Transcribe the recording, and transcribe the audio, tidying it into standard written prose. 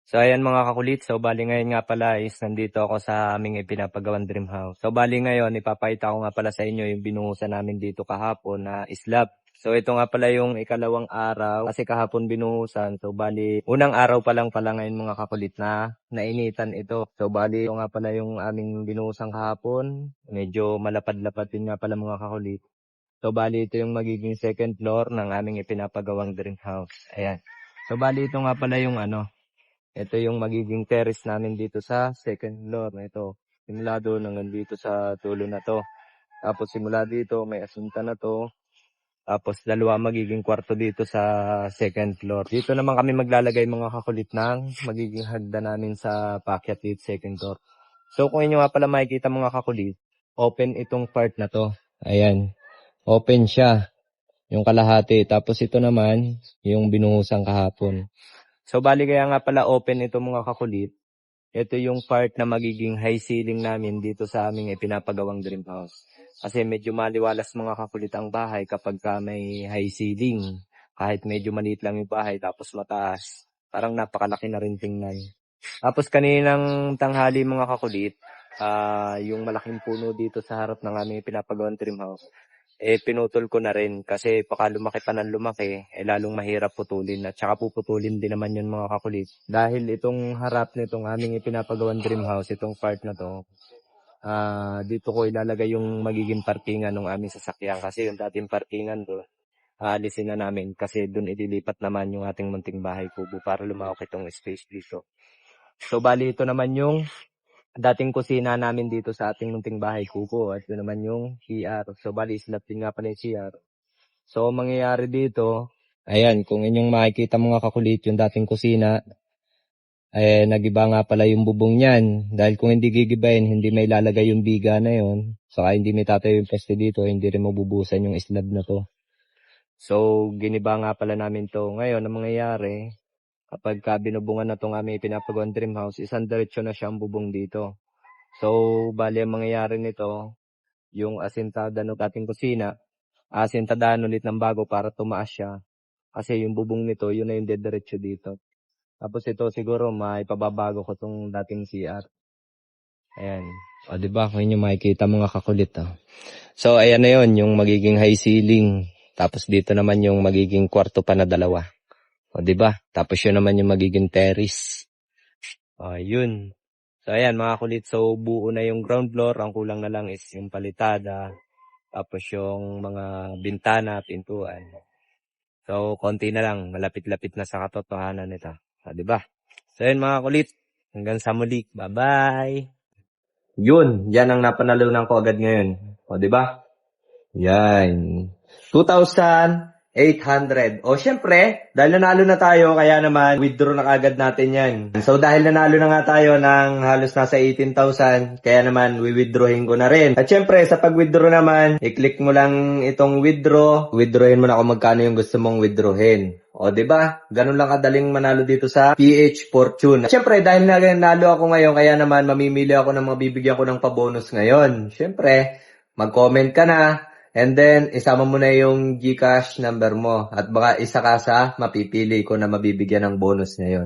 So ayan mga kakulit, so bali ngayon nga pala is nandito ako sa aming ipinapagawang dream house. So bali ngayon ipapakita ko nga pala sa inyo yung binuhusan namin dito kahapon na slab. So ito nga pala yung ikalawang araw kasi kahapon binuhusan. So bali unang araw pa lang pala ngayon mga kakulit na nainitan ito. So bali ito nga pala yung aming binuhusan kahapon. Medyo malapad-lapad din nga pala mga kakulit. So bali ito yung magiging second floor ng aming ipinapagawang dream house. Ayan. So bali ito nga pala yung ito yung magiging terrace namin dito sa second floor. Ito, simula doon hanggang dito sa tulo na to. Tapos simula dito, may asunta na to. Tapos dalawa magiging kwarto dito sa second floor. Dito naman kami maglalagay mga kakulit ng magiging hagdan namin sa paakyat dito second floor. So kung inyo nga pala makikita mga kakulit, open itong part na to. Ayan, open siya. Yung kalahati. Tapos ito naman, yung binuhusang kahapon. So bali kaya nga pala open ito mga kakulit. Ito yung part na magiging high ceiling namin dito sa aming ipinapagawang dream house. Kasi medyo maliwalas mga kakulit ang bahay kapag ka may high ceiling. Kahit medyo maliit lang yung bahay tapos mataas. Parang napakalaki na rin tingnan. Tapos kaninang tanghali mga kakulit, yung malaking puno dito sa harap ng aming ipinapagawang dream house. Pinutol ko na rin kasi baka lumaki pa ng lumaki, lalong mahirap putulin at saka puputulin din naman yun mga kakulit. Dahil itong harap nitong aming ipinapagawang dream house, itong part na to, dito ko ilalagay yung magiging parkingan ng aming sasakyan kasi yung dating parkingan do, aalisin na namin kasi dun ililipat naman yung ating munting bahay kubo para lumawak itong space dito. So bali ito naman yung dating kusina namin dito sa ating munting bahay kubo at yun naman yung CR. So bali slab din nga pala yung CR. So mangyayari dito, ayan kung inyong makikita mga kakulit yung dating kusina, nagiba nga pala yung bubong niyan. Dahil kung hindi gigibayin, hindi may lalagay yung biga na yon. Saka hindi may tatayo yung peste dito, hindi rin mabubusan yung slab na to. So giniba nga pala namin to. Ngayon ang mangyayari, kapag binubungan na tong aming pinapagawang dream house, isang diretsyo na siya ang bubong dito. So, bali ang mangyayari nito, yung asintada ng ating kusina, asintadahan ulit ng bago para tumaas siya. Kasi yung bubong nito, yun na yung dediretso dito. Tapos ito siguro, maipababago ko tong dating CR. Ayan. O, diba? Kung inyo makikita mga kakulit. So, ayan na yun, yung magiging high ceiling. Tapos dito naman yung magiging kwarto pa na dalawa. O, diba? Tapos yun naman yung magiging terrace. O, yun. So ayan mga kulit, so buo na yung ground floor, ang kulang na lang is yung palitada, tapos yung mga bintana, pintuan. So konti na lang, malapit-lapit na sa katotohanan nito. So, diba? So ayan mga kulit, hanggang sa muli, bye-bye! Yun, yan ang napanalunan ko agad ngayon. O diba? Yan. 2,800. O syempre, dahil nanalo na tayo, kaya naman withdraw na kagad natin yan. So dahil nanalo na nga tayo ng halos nasa 18,000, kaya naman withdrawin ko na rin. At syempre, sa pag-withdraw naman, i-click mo lang itong withdraw. Withdrawin mo na kung magkano yung gusto mong withdrawin. O, diba? Ganun lang kadaling manalo dito sa PH Fortune. Siyempre, dahil nanalo ako ngayon, kaya naman mamimili ako ng mabibigyan ko ng pabonus ngayon. Siyempre, mag-comment ka na. And then, isama mo na yung GCash number mo. At baka isa ka sa mapipili ko na mabibigyan ng bonus ngayon.